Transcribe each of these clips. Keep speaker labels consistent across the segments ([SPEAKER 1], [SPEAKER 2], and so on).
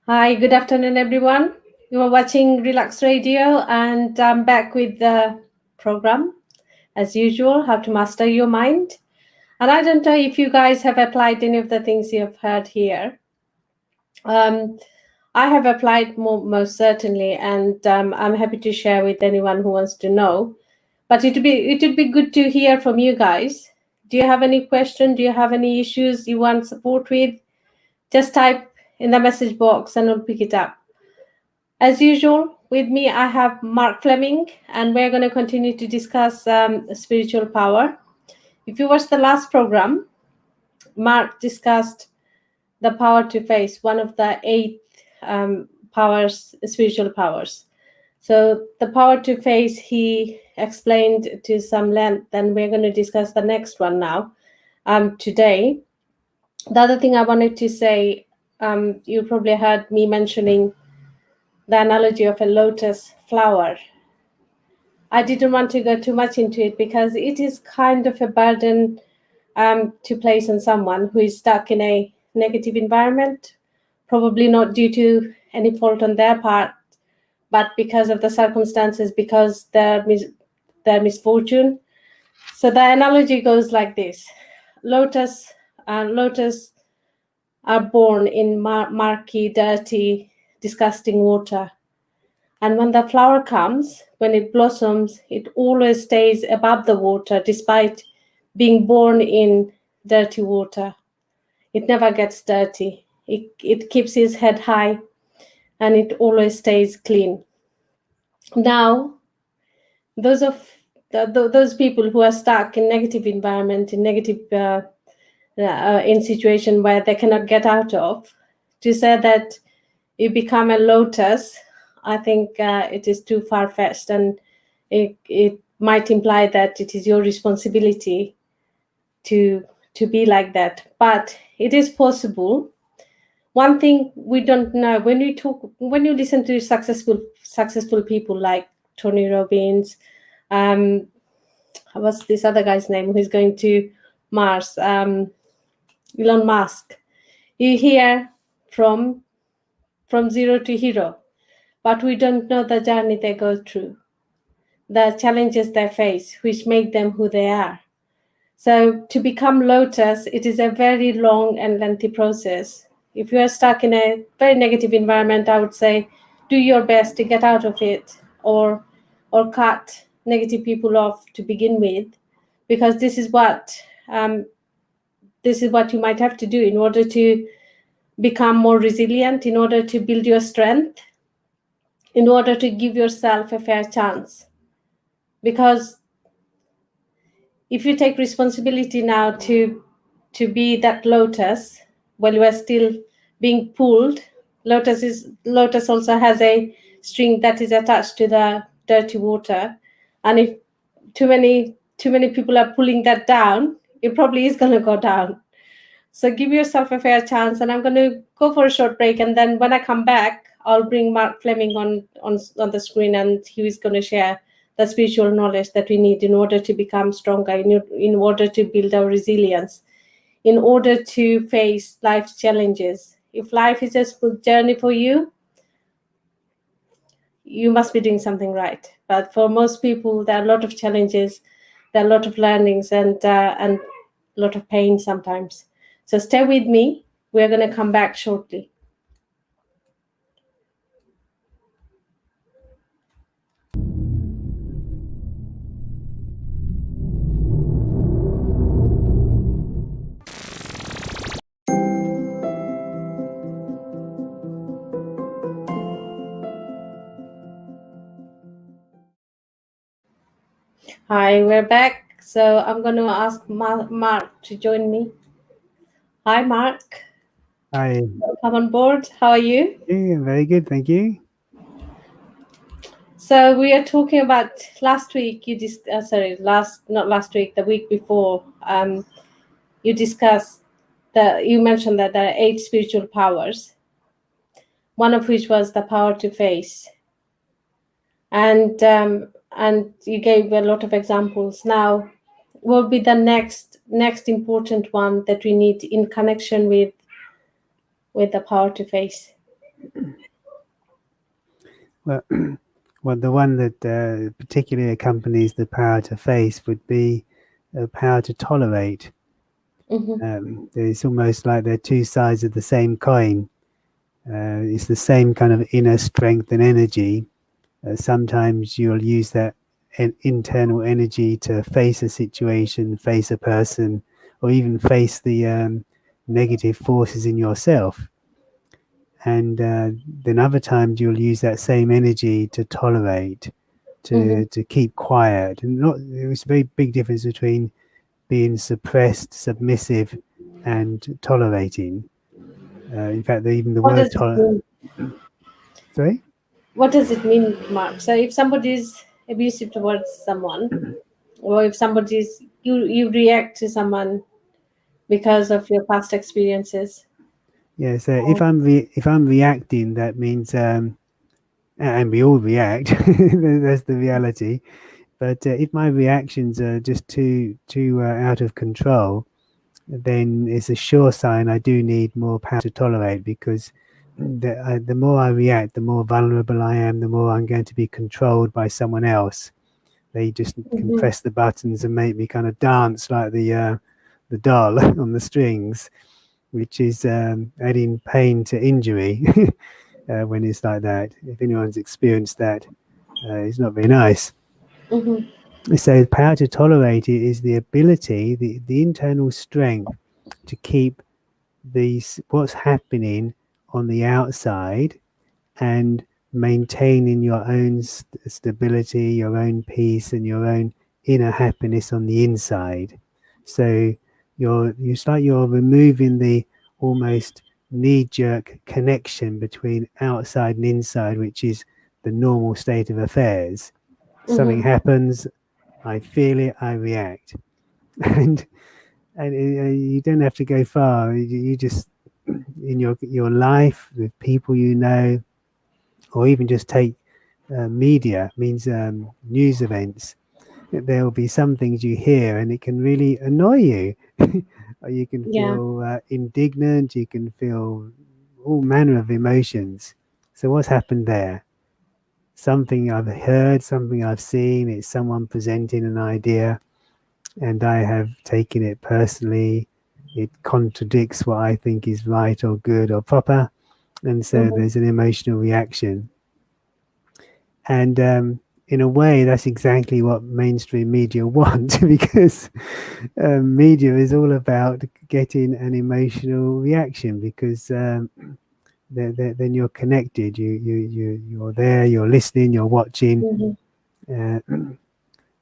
[SPEAKER 1] Hi, good afternoon, everyone. You are watching Relax Radio, and I'm back with the program as usual, How to Master Your Mind. And I don't know if you guys have applied any of the things you have heard here. Um, I have applied most certainly, and I'm happy to share with anyone who wants to know. But it would be good to hear from you guys. Do you have any question? Do you have any issues you want support with? Just type in the message box, and we'll pick it up. As usual, with me, I have Mark Fleming, and we're going to continue to discuss spiritual power. If you watched the last program, Mark discussed the power to face, one of the eight powers, spiritual powers. So, the power to face, he explained to some length, and we're going to discuss the next one now today. The other thing I wanted to say, you probably heard me mentioning the analogy of a lotus flower. I didn't want to go too much into it because it is kind of a burden to place on someone who is stuck in a negative environment, probably not due to any fault on their part, but because of the circumstances, because their misfortune. So the analogy goes like this: lotus are born in murky, dirty, disgusting water. And when the flower comes, when it blossoms, it always stays above the water despite being born in dirty water. It never gets dirty. It keeps its head high and it always stays clean. Now, those people who are stuck in negative environment, in negative in situation where they cannot get out of, to say that you become a lotus, I think it is too far fetched, and it might imply that it is your responsibility to be like that. But it is possible. One thing we don't know, when you listen to successful people like Tony Robbins, um, what's this other guy's name who's going to Mars, Elon Musk, you hear from zero to hero, but we don't know the journey they go through, the challenges they face, which make them who they are. So to become lotus, it is a very long and lengthy process. If you are stuck in a very negative environment, I would say do your best to get out of it, or cut negative people off to begin with, because um, this is what you might have to do in order to become more resilient, in order to build your strength, in order to give yourself a fair chance. Because if you take responsibility now to be that lotus while you are still being pulled, lotus also has a string that is attached to the dirty water, and if too many people are pulling that down, it probably is going to go down. So give yourself a fair chance, and I'm going to go for a short break, and then when I come back, I'll bring Mark Fleming on the screen, and he is going to share the spiritual knowledge that we need in order to become stronger, in order to build our resilience, in order to face life's challenges. If life is a smooth journey for you, you must be doing something right. But for most people, there are a lot of challenges, there are a lot of learnings, and a lot of pain sometimes. So stay with me. We're going to come back shortly. Hi, we're back. So I'm going to ask Mark to join me. Hi, Mark.
[SPEAKER 2] Hi.
[SPEAKER 1] Welcome on board. How are you?
[SPEAKER 2] Yeah, very good, thank you.
[SPEAKER 1] So we are talking about last week. Not last week, the week before. You discussed you mentioned that there are 8 spiritual powers. One of which was the power to face, and you gave a lot of examples. Now, what will be the next important one that we need in connection with the power to face?
[SPEAKER 2] Well, well, the one that particularly accompanies the power to face would be the power to tolerate.
[SPEAKER 1] Mm-hmm.
[SPEAKER 2] It's almost like they're two sides of the same coin. It's the same kind of inner strength and energy. Sometimes you'll use that internal energy to face a situation, face a person, or even face the negative forces in yourself. And then other times you'll use that same energy to tolerate,
[SPEAKER 1] Mm-hmm.
[SPEAKER 2] to keep quiet. And not there's a very big difference between being suppressed, submissive, and tolerating. In fact, even the
[SPEAKER 1] What
[SPEAKER 2] word
[SPEAKER 1] does it mean?
[SPEAKER 2] sorry.
[SPEAKER 1] What does it mean, Mark? So if somebody is abusive towards someone, or if somebody's you react to someone because of your past experiences.
[SPEAKER 2] Yeah, so
[SPEAKER 1] Oh.
[SPEAKER 2] if I'm reacting, that means and we all react. That's the reality. But if my reactions are just too out of control, then it's a sure sign I do need more power to tolerate, because the more I react, the more vulnerable I am, the more I'm going to be controlled by someone else. They just can
[SPEAKER 1] Mm-hmm.
[SPEAKER 2] press the buttons and make me kind of dance like the doll on the strings, which is adding pain to injury. When it's like that, if anyone's experienced that, it's not very nice.
[SPEAKER 1] Mm-hmm.
[SPEAKER 2] So power to tolerate it is the ability, the internal strength to keep these what's happening on the outside, and maintaining your own stability, your own peace, and your own inner happiness on the inside. So it's like you're removing the almost knee-jerk connection between outside and inside, which is the normal state of affairs. Something
[SPEAKER 1] Mm-hmm.
[SPEAKER 2] happens, I feel it, I react, and you don't have to go far. You just in your life with people you know, or even just take media, means news events. There will be some things you hear, and it can really annoy you. Or you can
[SPEAKER 1] Yeah.
[SPEAKER 2] feel indignant. You can feel all manner of emotions. So what's happened there? Something I've heard, something I've seen. It's someone presenting an idea, and I have taken it personally. It contradicts what I think is right or good or proper, and so
[SPEAKER 1] Mm-hmm.
[SPEAKER 2] there's an emotional reaction. And in a way, that's exactly what mainstream media want, because media is all about getting an emotional reaction, because then you're connected. You're there. You're listening. You're watching,
[SPEAKER 1] Mm-hmm.
[SPEAKER 2] uh,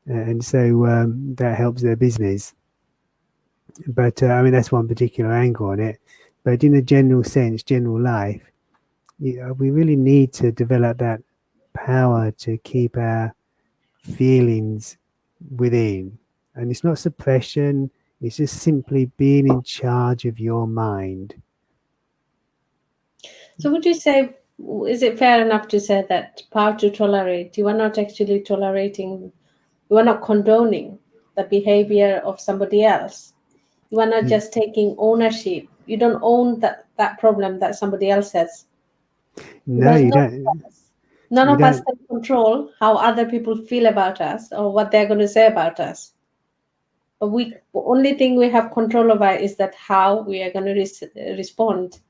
[SPEAKER 2] and so that helps their business. But I mean, that's one particular angle on it. But in a general sense, general life, we really need to develop that power to keep our feelings within. And it's not suppression, it's just simply being in charge of your mind.
[SPEAKER 1] So would you say, is it fair enough to say that power to tolerate, you are not actually tolerating, you are not condoning the behavior of somebody else. You are not just taking ownership. You don't own that problem that somebody else has.
[SPEAKER 2] No,
[SPEAKER 1] Because
[SPEAKER 2] you don't.
[SPEAKER 1] none
[SPEAKER 2] You
[SPEAKER 1] of us
[SPEAKER 2] don't.
[SPEAKER 1] can control how other people feel about us or what they're going to say about us. But we only thing we have control over is that how we are going to respond.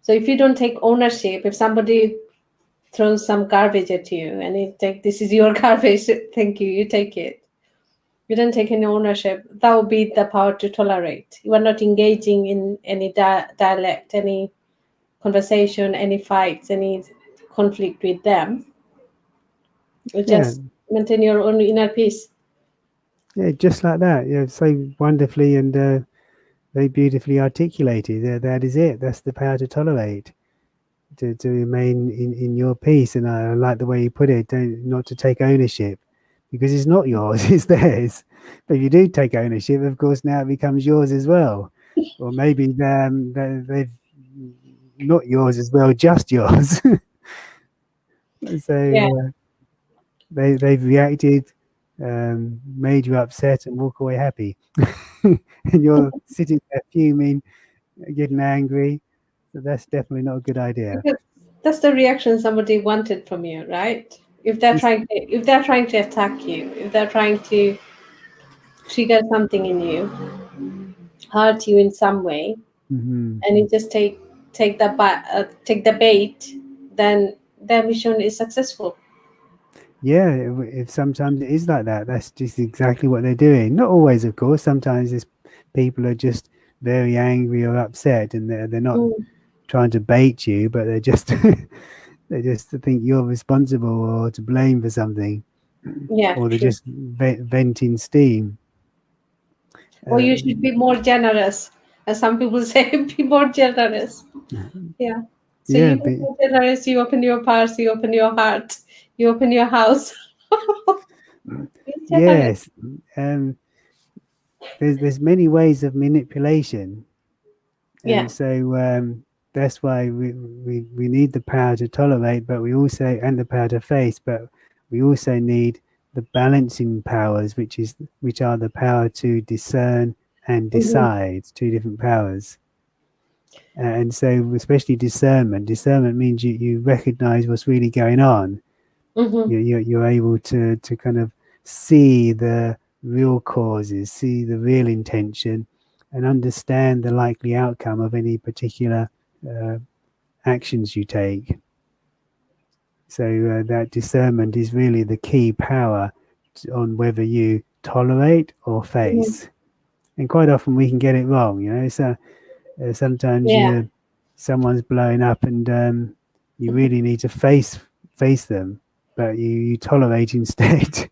[SPEAKER 1] So if you don't take ownership, if somebody throws some garbage at you and you take this is your garbage, thank you, you take it. You don't take any ownership. That would be the power to tolerate. You are not engaging in any dialect, any conversation, any fights, any conflict with them. You
[SPEAKER 2] Yeah,
[SPEAKER 1] just maintain your own inner peace.
[SPEAKER 2] yeah, just like that. Yeah, so wonderfully and very beautifully articulated. That is it. That's the power to tolerate, to remain in your peace. And I like the way you put it, not to take ownership, because it's not yours, it's theirs. But if you do take ownership, of course, now it becomes yours as well. Or maybe they've not yours as well, just yours.
[SPEAKER 1] Yeah.
[SPEAKER 2] So they've reacted, made you upset, and walk away happy. And you're sitting there fuming, getting angry, that's definitely not a good idea.
[SPEAKER 1] Because that's the reaction somebody wanted from you, right?
[SPEAKER 2] This,
[SPEAKER 1] If they're trying to attack you, if they're trying to trigger something in you, hurt you in some way,
[SPEAKER 2] mhm.
[SPEAKER 1] and you just take the bait, then their mission is successful.
[SPEAKER 2] Yeah, if sometimes it is like that, that's just exactly what they're doing. Not always, of course. Sometimes it's, people are just very angry or upset, and they're not
[SPEAKER 1] Mm,
[SPEAKER 2] trying to bait you, but they're just they just think you're responsible or to blame for something,
[SPEAKER 1] yeah,
[SPEAKER 2] or they're
[SPEAKER 1] true.
[SPEAKER 2] just venting steam.
[SPEAKER 1] Or you should
[SPEAKER 2] Um,
[SPEAKER 1] be more generous, as some people say. Be more generous. Yeah. So
[SPEAKER 2] yeah,
[SPEAKER 1] you be more generous. You open your purse. You open your heart. You open your house. Be generous.
[SPEAKER 2] yes. Um, there's many ways of manipulation,
[SPEAKER 1] Yeah.
[SPEAKER 2] and so that's why we need the power to tolerate, but we also, and the power to face, but we also need the balancing powers, which are the power to discern and
[SPEAKER 1] Hmm.
[SPEAKER 2] decide, two different powers. And so especially discernment means you recognize what's really going on.
[SPEAKER 1] Hmm.
[SPEAKER 2] You're able to kind of see the real causes, see the real intention, and understand the likely outcome of any particular uh, actions you take. So that discernment is really the key power on whether you tolerate or
[SPEAKER 1] Hmm.
[SPEAKER 2] face. And quite often we can get it wrong. So sometimes
[SPEAKER 1] Yeah.
[SPEAKER 2] someone's blowing up, and you really need to face them, but you tolerate instead,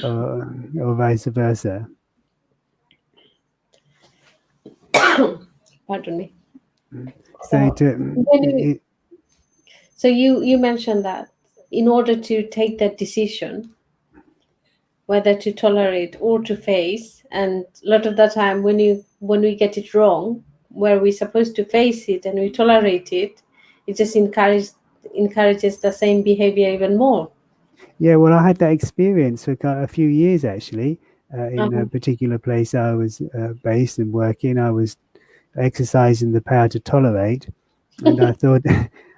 [SPEAKER 2] or vice versa.
[SPEAKER 1] Pardon me.
[SPEAKER 2] So
[SPEAKER 1] So
[SPEAKER 2] to
[SPEAKER 1] when you mentioned that in order to take that decision whether to tolerate or to face, and a lot of the time when we get it wrong, where we're supposed to face it and we tolerate it, it just encourages the same behavior even more.
[SPEAKER 2] Yeah, well, I had that experience for a few years actually. In a
[SPEAKER 1] Uh-huh.
[SPEAKER 2] particular place I was based and working, I was exercising the power to tolerate, and I thought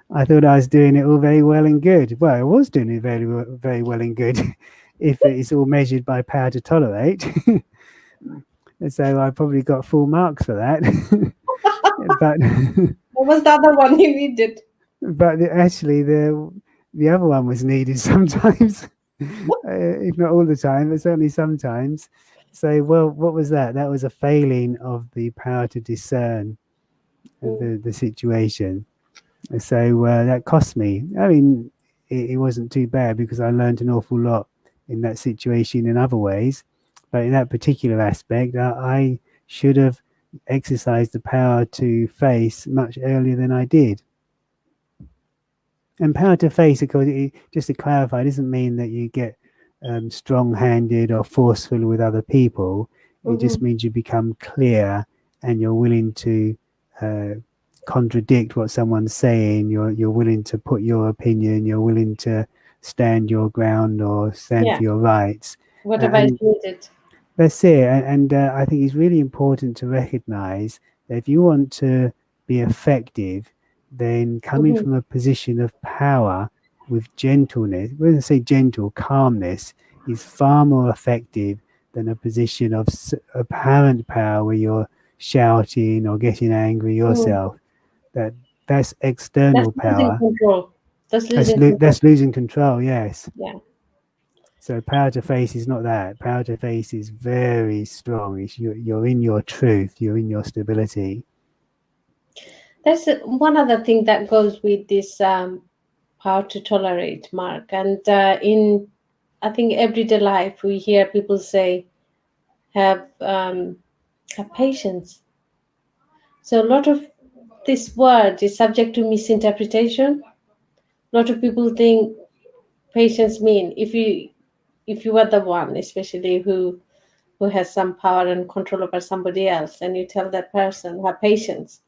[SPEAKER 2] I thought I was doing it all very well and good. Well, I was doing it very well and good, if it's all measured by power to tolerate. And so I probably got full marks for that. But
[SPEAKER 1] What was the other one you needed?
[SPEAKER 2] actually the other one was needed sometimes, if not all the time, but certainly sometimes. So, well, what was that? That was a failing of the power to discern
[SPEAKER 1] Mm,
[SPEAKER 2] the situation. So that cost me. I mean, it wasn't too bad because I learned an awful lot in that situation in other ways. But in that particular aspect, I should have exercised the power to face much earlier than I did. And power to face, of course, just to clarify, doesn't mean that you get strong-handed or forceful with other people. It just
[SPEAKER 1] mhm.
[SPEAKER 2] means you become clear and you're willing to uh, contradict what someone's saying. You're willing to put your opinion. You're willing to stand your ground or stand
[SPEAKER 1] Yeah,
[SPEAKER 2] for your rights.
[SPEAKER 1] whatever is
[SPEAKER 2] And
[SPEAKER 1] needed.
[SPEAKER 2] that's it. And I think it's really important to recognize that if you want to be effective, then coming
[SPEAKER 1] Hmm.
[SPEAKER 2] from a position of power with gentleness, when I say gentle, calmness, is far more effective than a position of apparent power where you're shouting or getting angry
[SPEAKER 1] Mm.
[SPEAKER 2] yourself. That that's
[SPEAKER 1] That's
[SPEAKER 2] external
[SPEAKER 1] losing
[SPEAKER 2] power.
[SPEAKER 1] control. That's losing control.
[SPEAKER 2] That's losing control. Yes.
[SPEAKER 1] Yeah.
[SPEAKER 2] So power to face is not that. Power to face is very strong. It's you're in your truth. You're in your stability.
[SPEAKER 1] That's one other thing that goes with this power to tolerate, Mark. And in, I think, everyday life, we hear people say, have patience. So a lot of this word is subject to misinterpretation. A lot of people think patience mean if you are the one, especially who has some power and control over somebody else, and you tell that person have patience.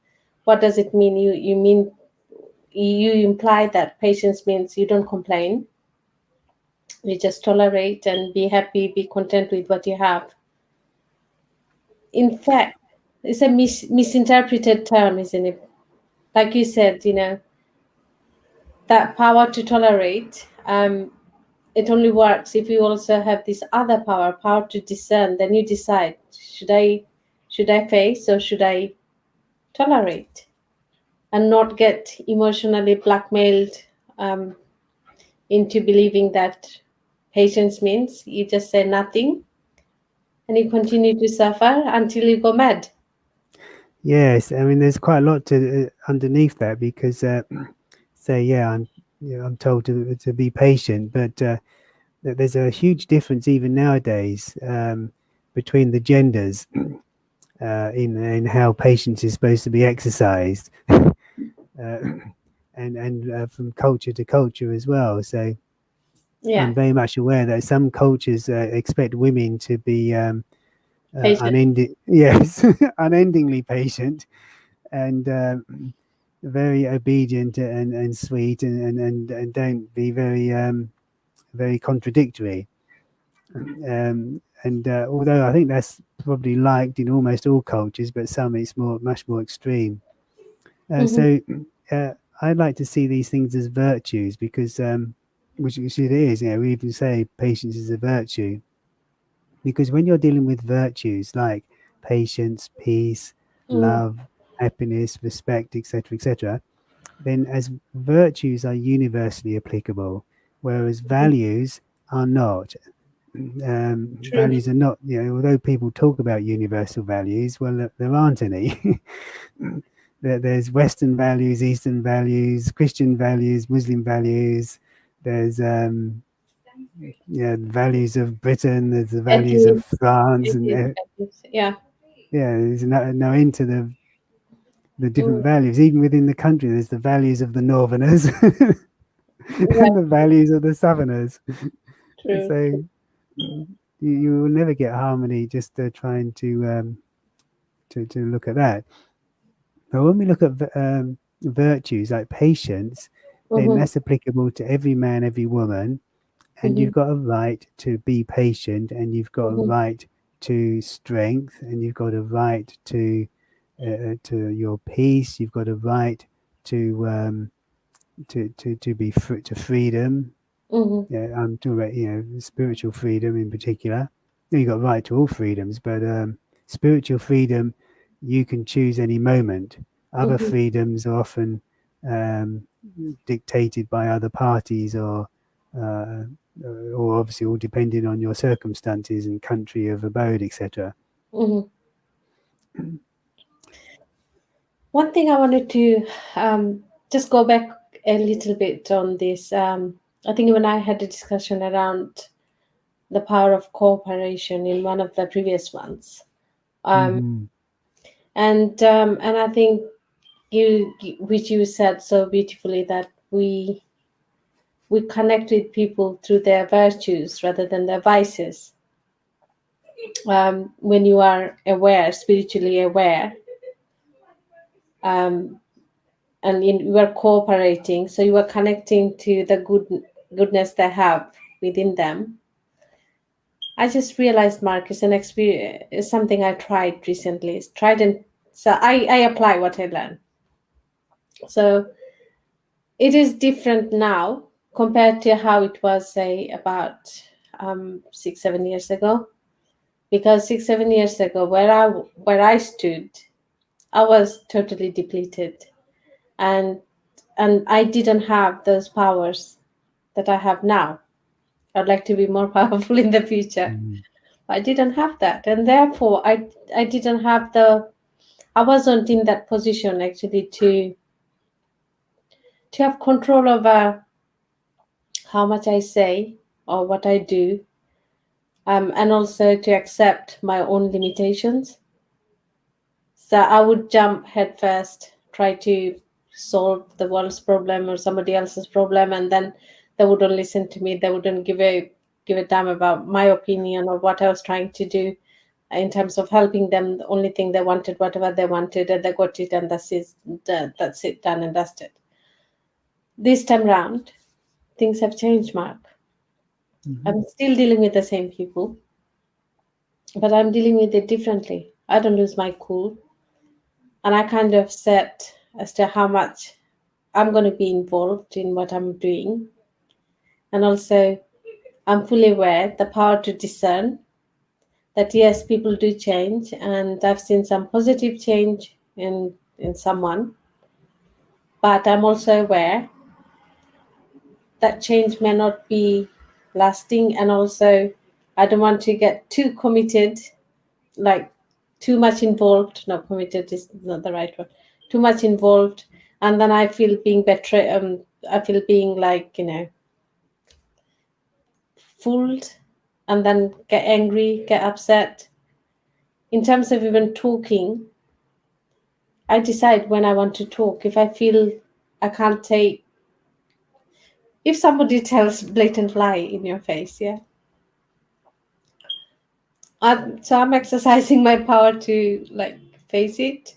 [SPEAKER 1] What does it mean? You mean you imply that patience means you don't complain, you just tolerate and be happy, be content with what you have. In fact, it's a misinterpreted term, isn't it? like you said, that power to tolerate, it only works if you also have this other power to discern. Then you decide, should I face or should I tolerate, and not get emotionally blackmailed um, into believing that patience means you just say nothing and you continue to suffer until you go mad.
[SPEAKER 2] Yes, I mean, there's quite a lot to underneath that because, say, yeah, I'm told to be patient, but there's a huge difference even nowadays between the genders in how patience is supposed to be exercised, and from culture to culture as well. So
[SPEAKER 1] Yeah,
[SPEAKER 2] I'm very much aware that some cultures expect women to be
[SPEAKER 1] patient.
[SPEAKER 2] yes, unendingly patient and very obedient and sweet and don't be very contradictory. And although I think that's probably liked in almost all cultures, but some it's much more extreme.
[SPEAKER 1] Hmm.
[SPEAKER 2] So uh, I'd like to see these things as virtues because, which it is. We even say patience is a virtue because when you're dealing with virtues like patience, peace,
[SPEAKER 1] Hmm.
[SPEAKER 2] love, happiness, respect, etc., then as virtues are universally applicable, whereas values are not.
[SPEAKER 1] True.
[SPEAKER 2] Values are not, although people talk about universal values, well, there aren't any. There's Western values, Eastern values, Christian values, Muslim values. There's values of Britain. There's the
[SPEAKER 1] It
[SPEAKER 2] values of
[SPEAKER 1] is.
[SPEAKER 2] France,
[SPEAKER 1] It
[SPEAKER 2] and
[SPEAKER 1] is. It is. Yeah.
[SPEAKER 2] there's no end to the different
[SPEAKER 1] Mm.
[SPEAKER 2] values. Even within the country, there's the values of the Northerners
[SPEAKER 1] Yeah.
[SPEAKER 2] and the values of the Southerners.
[SPEAKER 1] True.
[SPEAKER 2] So you will never get harmony just trying to look at that. But when we look at virtues like patience, then
[SPEAKER 1] Mm-hmm.
[SPEAKER 2] that's applicable to every man, every woman, and
[SPEAKER 1] Mm-hmm.
[SPEAKER 2] you've got a right to be patient, and you've got a
[SPEAKER 1] Mm-hmm.
[SPEAKER 2] right to strength, and you've got a right to your peace. You've got a right to to be to freedom.
[SPEAKER 1] Mm-hmm.
[SPEAKER 2] Yeah, I'm talking about spiritual freedom in particular. You got right to all freedoms, but spiritual freedom you can choose any moment. Other
[SPEAKER 1] Mm-hmm.
[SPEAKER 2] freedoms are often um, dictated by other parties, uh, or obviously all depending on your circumstances and country of abode, etc.
[SPEAKER 1] Mm-hmm. One thing I wanted to just go back a little bit on this. I think when I had a discussion around the power of cooperation in one of the previous ones, um,
[SPEAKER 2] Mm-hmm.
[SPEAKER 1] and I think which you said so beautifully, that we connect with people through their virtues rather than their vices. When you are aware, spiritually aware, um, and you are cooperating, so you are connecting to the goodness they have within them. I just realized, Mark, is an experience, is something I tried recently. It's tried, and so I apply what I learned. So it is different now compared to how it was, say, about 6 7 years ago. Because 6 7 years ago, where I stood, I was totally depleted, and I didn't have those powers that I have now. I'd like to be more powerful in the future.
[SPEAKER 2] Mm-hmm.
[SPEAKER 1] I didn't have that, and therefore I didn't have the, I wasn't in that position actually to have control over how much I say or what I do, and also to accept my own limitations. So I would jump headfirst, try to solve the world's problem or somebody else's problem, and then they wouldn't listen to me. They wouldn't give a damn about my opinion or what I was trying to do in terms of helping them. The only thing they wanted, whatever they wanted, and they got it, and that's it, done and dusted. This time round, things have changed, Mark.
[SPEAKER 2] Mm-hmm.
[SPEAKER 1] I'm still dealing with the same people, but I'm dealing with it differently. I don't lose my cool, and I kind of set as to how much I'm going to be involved in what I'm doing. And also, I'm fully aware the power to discern that yes, people do change, and I've seen some positive change in someone, but I'm also aware that change may not be lasting, and also I don't want to get too committed, like too much involved. No, committed is not the right word. Too much involved, and then I feel being betrayed. I feel being like fooled, and then get angry, get upset. In terms of even talking, I decide when I want to talk. If I feel I can't take, if somebody tells blatant lie in your face, yeah, so I'm exercising my power to like face it.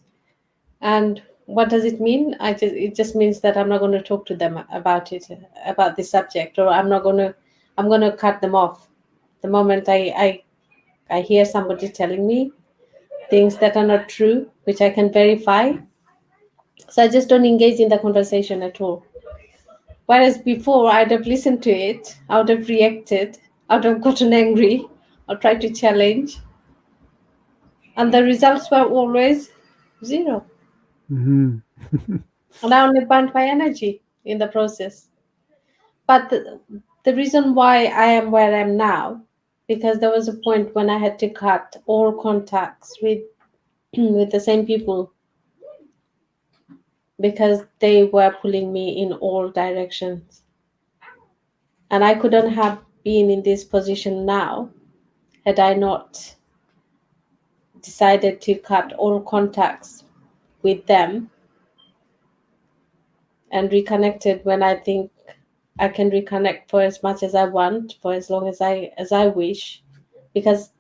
[SPEAKER 1] And what does it mean? It just means that I'm not going to talk to them about it, about this subject, or I'm going to cut them off the moment I hear somebody telling me things that are not true, which I can verify. So I just don't engage in the conversation at all. Whereas before, I'd have listened to it, I would have reacted, I would have gotten angry, or tried to challenge, and the results were always zero.
[SPEAKER 2] Mm-hmm.
[SPEAKER 1] And I only burnt my energy in the process. But the reason why I am where I am now, because there was a point when I had to cut all contacts with with the same people because they were pulling me in all directions. And I couldn't have been in this position now had I not decided to cut all contacts with them and reconnected when I think I can reconnect for as much as I want, for as long as I wish, because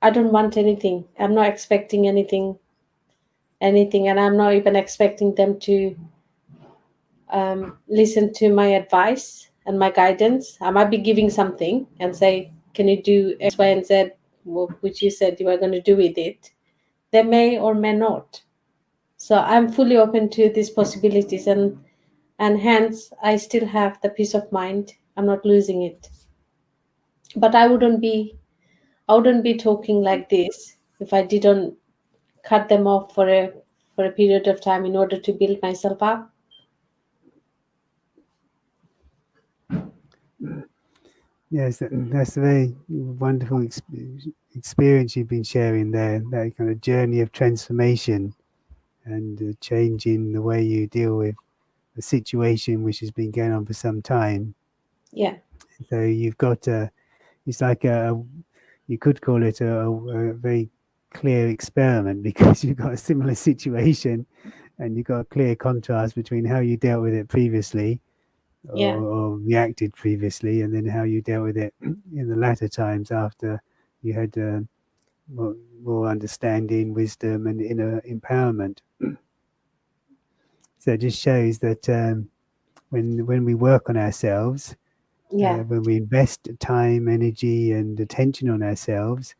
[SPEAKER 1] I don't want anything. I'm not expecting anything, and I'm not even expecting them to listen to my advice and my guidance. I might be giving something and say, "Can you do X, Y, and Z?" Which you said you were going to do with it. They may or may not. So I'm fully open to these possibilities, and hence I still have the peace of mind. I'm not losing it. But I wouldn't be talking like this if I didn't cut them off for a period of time in order to build myself up.
[SPEAKER 2] Yes, that's a very wonderful experience you've been sharing there. That kind of journey of transformation and changing the way you deal with a situation which has been going on for some time.
[SPEAKER 1] Yeah,
[SPEAKER 2] So you've got it's like you could call it a very clear experiment because you've got a similar situation and you've got a clear contrast between how you dealt with it previously
[SPEAKER 1] yeah,
[SPEAKER 2] or reacted previously, and then how you dealt with it in the latter times after you had more understanding, wisdom, and inner empowerment. So it just shows that when we work on ourselves,
[SPEAKER 1] yeah.
[SPEAKER 2] when we invest time, energy, and attention on ourselves,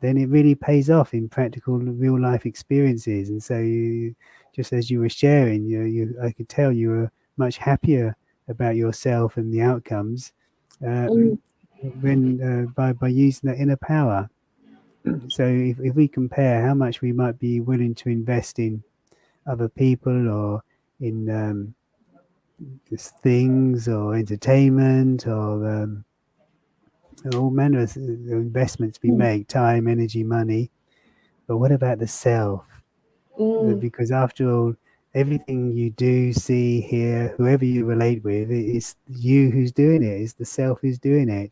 [SPEAKER 2] then it really pays off in practical, real life experiences. And so, just as you were sharing, I could tell you were much happier about yourself and the outcomes uh,
[SPEAKER 1] Mm,
[SPEAKER 2] when by using that inner power. So, if we compare how much we might be willing to invest in other people or in just things or entertainment or all manner of investments we
[SPEAKER 1] mm,
[SPEAKER 2] make, time, energy, money. But what about the self?
[SPEAKER 1] mm,
[SPEAKER 2] Because after all, everything you do, see, hear, whoever you relate with, it's you who's doing it, it's the self who's doing it.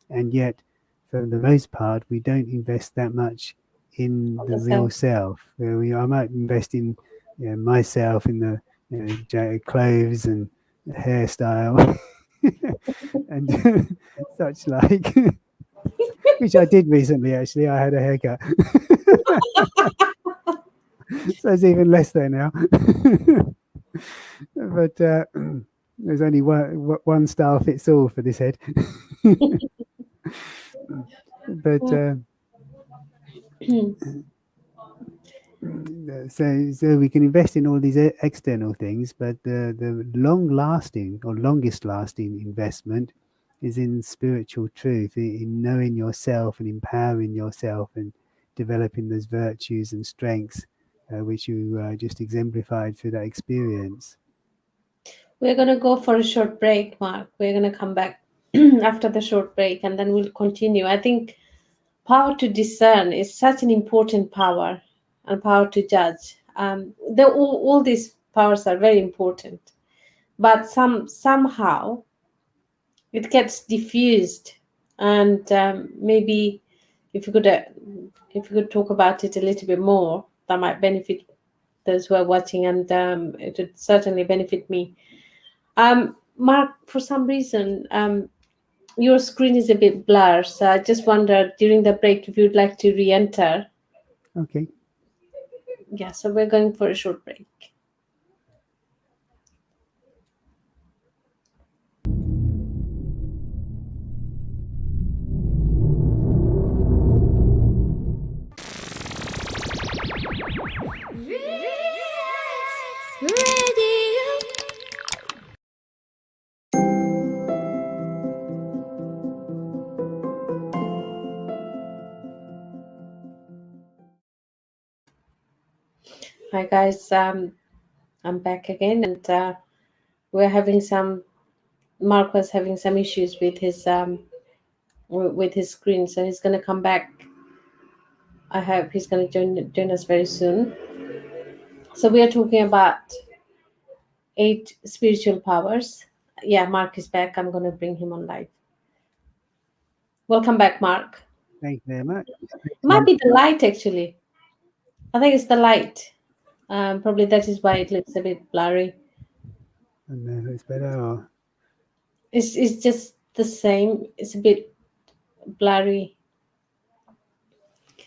[SPEAKER 2] And yet, for the most part, we don't invest that much in
[SPEAKER 1] on
[SPEAKER 2] the
[SPEAKER 1] the
[SPEAKER 2] real
[SPEAKER 1] self.
[SPEAKER 2] self. I might invest in myself in the clothes and hairstyle and such like, which I did recently. Actually, I had a haircut, so it's even less there now. But there's only one style fits all for this head. But So we can invest in all these external things, but the long lasting or longest lasting investment is in spiritual truth, in knowing yourself and empowering yourself and developing those virtues and strengths which you just exemplified through that experience.
[SPEAKER 1] We're going to go for a short break, Mark. We're going to come back after the short break and then we'll continue. I think power to discern is such an important power, and power to judge. All these powers are very important, but somehow it gets diffused. And maybe if you could uh, if you could talk about it a little bit more, that might benefit those who are watching, and it would certainly benefit me. Mark, for some reason, your screen is a bit blurred, so I just wondered during the break if you'd like to re-enter.
[SPEAKER 2] Okay.
[SPEAKER 1] Yeah, so we're going for a short break.
[SPEAKER 3] Radio.
[SPEAKER 1] Hi guys, I'm back again, and we're having some. Mark was having some issues with his screen, so he's going to come back. I hope he's going to join us very soon. So we are talking about 8 spiritual powers. Yeah, Mark is back. I'm going to bring him on live. Welcome back, Mark.
[SPEAKER 2] Thank you very much.
[SPEAKER 1] Might be the light actually. I think it's the light. Probably that is why it looks a bit blurry.
[SPEAKER 2] And it's better. Or...
[SPEAKER 1] It's just the same. It's a bit blurry.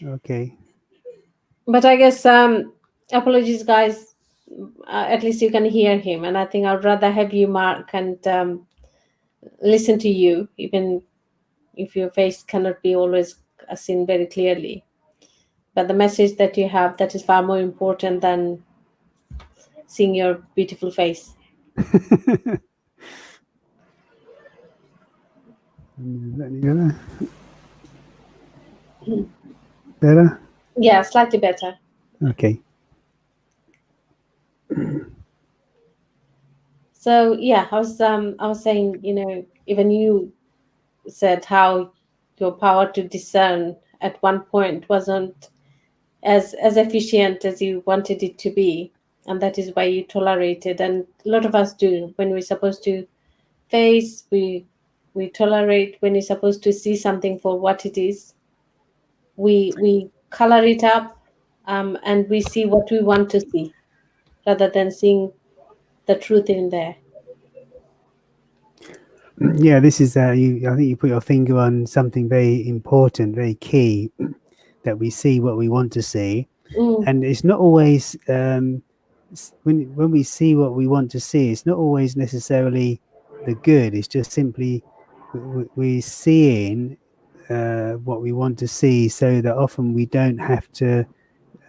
[SPEAKER 2] Okay.
[SPEAKER 1] But I guess apologies, guys. At least you can hear him, and I think I'd rather have you, Mark, and listen to you, even if your face cannot be always seen very clearly. But the message that you have, that is far more important than seeing your beautiful face.
[SPEAKER 2] Better?
[SPEAKER 1] Yeah, slightly better.
[SPEAKER 2] Okay.
[SPEAKER 1] So yeah, I was saying, even you said how your power to discern at one point wasn't as efficient as you wanted it to be, and that is why you tolerated. And a lot of us do when we're supposed to face, we tolerate. When you're supposed to see something for what it is, we color it up, and we see what we want to see rather than seeing the truth in there.
[SPEAKER 2] Yeah, this is I think you put your finger on something very important, very key, that we see what we want to see,
[SPEAKER 1] Mm,
[SPEAKER 2] and it's not always when we see what we want to see, it's not always necessarily the good. It's just simply we seeing what we want to see, so that often we don't have to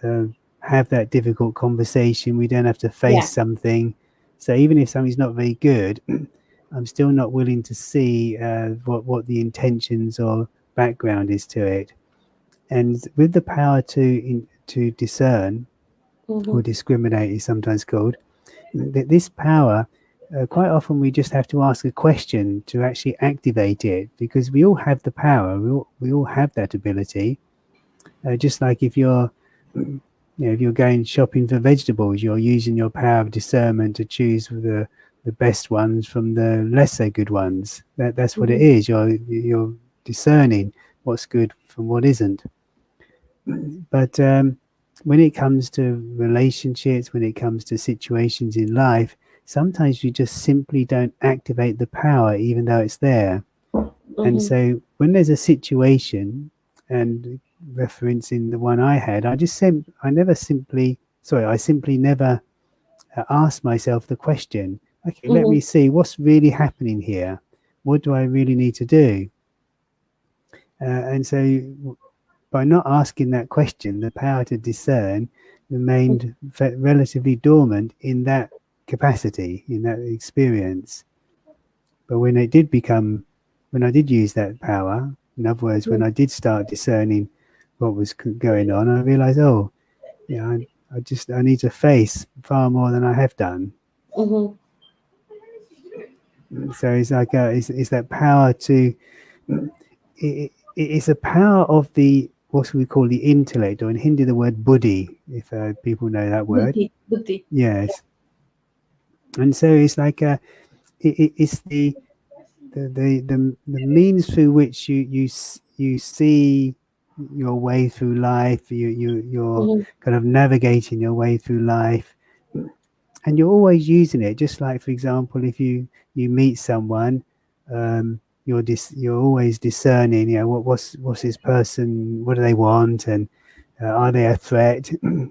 [SPEAKER 2] uh, have that difficult conversation. We don't have to
[SPEAKER 1] yeah.
[SPEAKER 2] face something. So even if something's not very good, I'm still not willing to see what the intentions or background is to it. And with the power to discern
[SPEAKER 1] Hmm.
[SPEAKER 2] or discriminate is sometimes called, this power, quite often we just have to ask a question to actually activate it, because we all have the power. We all have that ability. Just like if you're if you're going shopping for vegetables, you're using your power of discernment to choose the best ones from the lesser good ones. That's what it
[SPEAKER 1] Hmm.
[SPEAKER 2] is. You're discerning what's good from what isn't. But when it comes to relationships, when it comes to situations in life, sometimes you just simply don't activate the power, even though it's there. And
[SPEAKER 1] Hmm.
[SPEAKER 2] so when there's a situation, and referencing the one I had, I simply never asked myself the question, okay, let
[SPEAKER 1] Hmm.
[SPEAKER 2] me see what's really happening here. What do I really need to do? And so by not asking that question, the power to discern remained relatively dormant in that capacity, in that experience. But when I did use that power, in other words, when I did start discerning what was going on, I realized, oh, yeah, I need to face far more than I have done.
[SPEAKER 1] Mm-hmm.
[SPEAKER 2] So it's like it's that power to it's a power of the what we call the intellect, or in Hindi the word buddhi, if people know that word.
[SPEAKER 1] Buddhi, buddhi.
[SPEAKER 2] Yes, and so it's like it's the means through which you see your way through life. You're
[SPEAKER 1] Mm-hmm.
[SPEAKER 2] kind of navigating your way through life, and you're always using it. Just like, for example, if you meet someone, you're always discerning. You know, what's this person? What do they want? And are they a threat?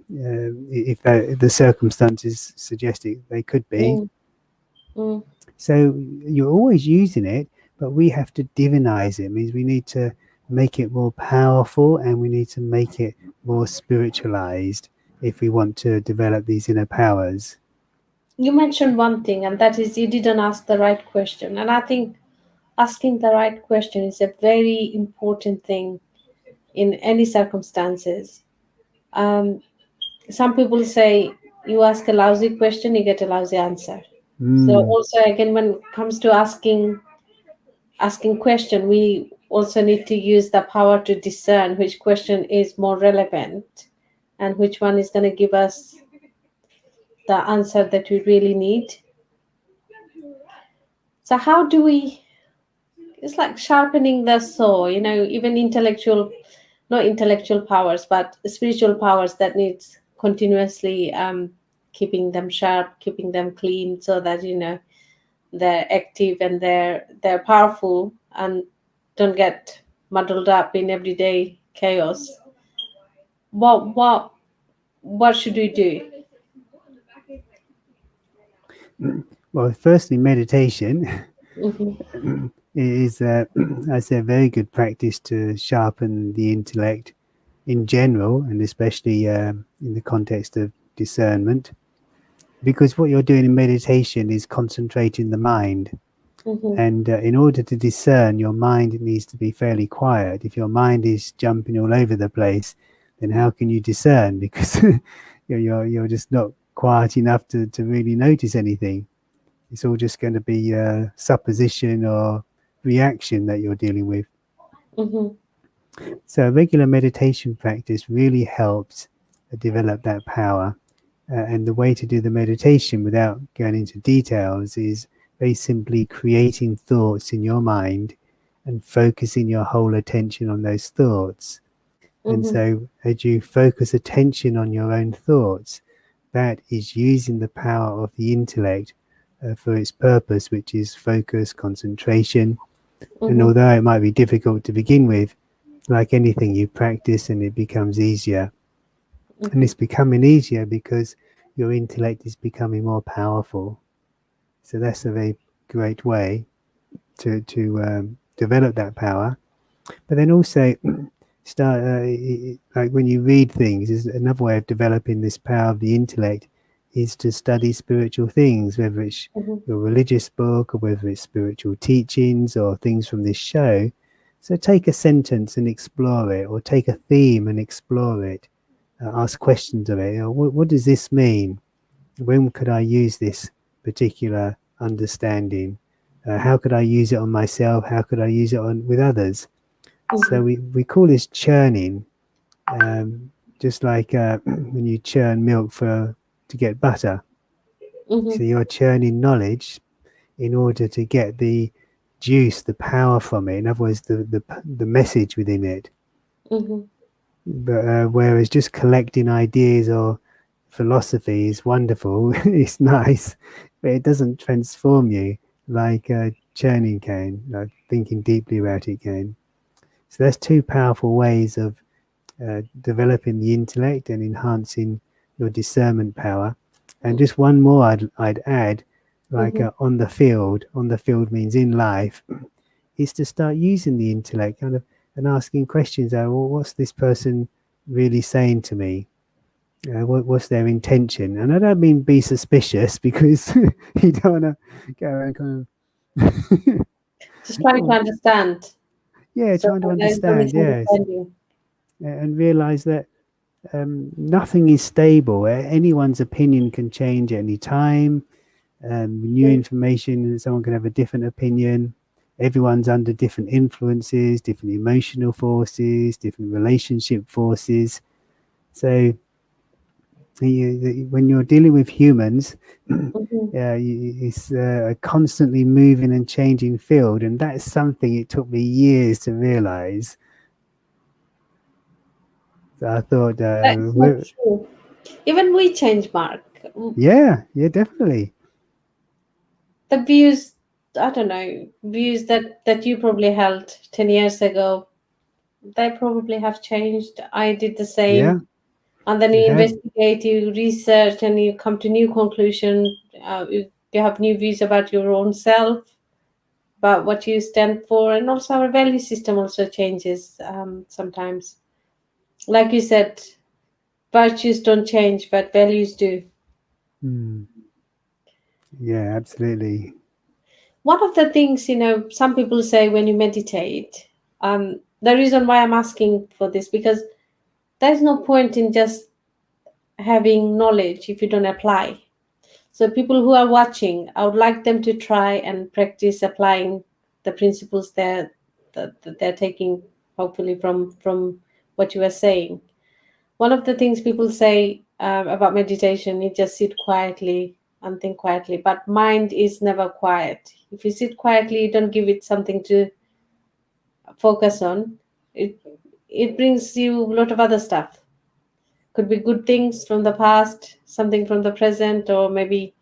[SPEAKER 2] If the circumstances suggest it, they could be.
[SPEAKER 1] Mm-hmm.
[SPEAKER 2] So you're always using it, but we have to divinize it. It means we need to make it more powerful, and we need to make it more spiritualized if we want to develop these inner powers.
[SPEAKER 1] You mentioned one thing, and that is you didn't ask the right question. And I think asking the right question is a very important thing in any circumstances. Um, some people say you ask a lousy question, you get a lousy answer. So
[SPEAKER 2] Mm.
[SPEAKER 1] also again, when it comes to asking question, we also need to use the power to discern which question is more relevant and which one is going to give us the answer that we really need. So how do we, it's like sharpening the saw, even intellectual, not intellectual powers, but spiritual powers that needs continuously keeping them sharp, keeping them clean, so that they're active and they're powerful and don't get muddled up in everyday chaos. What should we do?
[SPEAKER 2] Well, firstly, meditation
[SPEAKER 1] Mm-hmm.
[SPEAKER 2] is, I say, a very good practice to sharpen the intellect in general, and especially in the context of discernment. Because what you're doing in meditation is concentrating the mind.
[SPEAKER 1] Mm-hmm.
[SPEAKER 2] And in order to discern, your mind needs to be fairly quiet. If your mind is jumping all over the place, then how can you discern? Because you're just not quiet enough to really notice anything. It's all just going to be supposition or reaction that you're dealing with.
[SPEAKER 1] Mm-hmm.
[SPEAKER 2] So a regular meditation practice really helps develop that power. And the way to do the meditation without going into details is very simply creating thoughts in your mind and focusing your whole attention on those thoughts. And
[SPEAKER 1] Mm-hmm.
[SPEAKER 2] so, as you focus attention on your own thoughts, that is using the power of the intellect for its purpose, which is focus, concentration. And
[SPEAKER 1] Mm-hmm.
[SPEAKER 2] although it might be difficult to begin with, like anything, you practice and it becomes easier. And
[SPEAKER 1] Mm-hmm.
[SPEAKER 2] it's becoming easier because your intellect is becoming more powerful. So that's a very great way to develop that power. But then also start like when you read things, is another way of developing this power of the intellect is to study spiritual things, whether it's
[SPEAKER 1] Mm-hmm.
[SPEAKER 2] your religious book or whether it's spiritual teachings or things from this show. So take a sentence and explore it, or take a theme and explore it. Ask questions of it. What does this mean? When could I use this particular understanding? How could I use it on myself? How could I use it on with others? So we call this churning, just like when you churn milk to get butter.
[SPEAKER 1] Mm-hmm.
[SPEAKER 2] So you're churning knowledge in order to get the juice, the power from it. In other words, the message within it.
[SPEAKER 1] Mm-hmm.
[SPEAKER 2] But whereas just collecting ideas or philosophy is wonderful, it's nice, but it doesn't transform you like churning can, like thinking deeply about it can. So that's two powerful ways of developing the intellect and enhancing your discernment power. And just one more I'd add, like
[SPEAKER 1] Mm-hmm.
[SPEAKER 2] on the field means in life, is to start using the intellect, kind of and asking questions. Well, what's this person really saying to me? What's their intention? And I don't mean be suspicious, because you don't want to go around kind of
[SPEAKER 1] Just trying to
[SPEAKER 2] oh,
[SPEAKER 1] understand.
[SPEAKER 2] yeah,
[SPEAKER 1] So
[SPEAKER 2] trying to
[SPEAKER 1] there is no
[SPEAKER 2] understand, yes,
[SPEAKER 1] misunderstanding.
[SPEAKER 2] and realize that nothing is stable. Anyone's opinion can change at any time. New
[SPEAKER 1] Mm,
[SPEAKER 2] information, and someone can have a different opinion. Everyone's under different influences, different emotional forces, different relationship forces. So when you're dealing with humans,
[SPEAKER 1] mhm.
[SPEAKER 2] it's a constantly moving and changing field, and that's something it took me years to realize. So I thought,
[SPEAKER 1] That's so true. Even we change, Mark.
[SPEAKER 2] yeah, definitely,
[SPEAKER 1] The views, I don't know, views that you probably held 10 years ago, they probably have changed. I did the
[SPEAKER 2] yeah,
[SPEAKER 1] same. And then
[SPEAKER 2] it
[SPEAKER 1] you
[SPEAKER 2] has.
[SPEAKER 1] investigate, you research, and you come to new conclusion. You have new views about your own self, about what you stand for, and also our value system also changes sometimes. Like you said, virtues don't change, but values do.
[SPEAKER 2] Mm, yeah, absolutely.
[SPEAKER 1] One of the things, some people say when you meditate, the reason why I'm asking for this, because there's no point in just having knowledge if you don't apply. So people who are watching, I would like them to try and practice applying the principles that they're taking, hopefully from what you are saying. One of the things people say about meditation, you just sit quietly and think quietly, but mind is never quiet. If you sit quietly, you don't give it something to focus on. It brings you a lot of other stuff. Could be good things from the past, something from the present, or maybe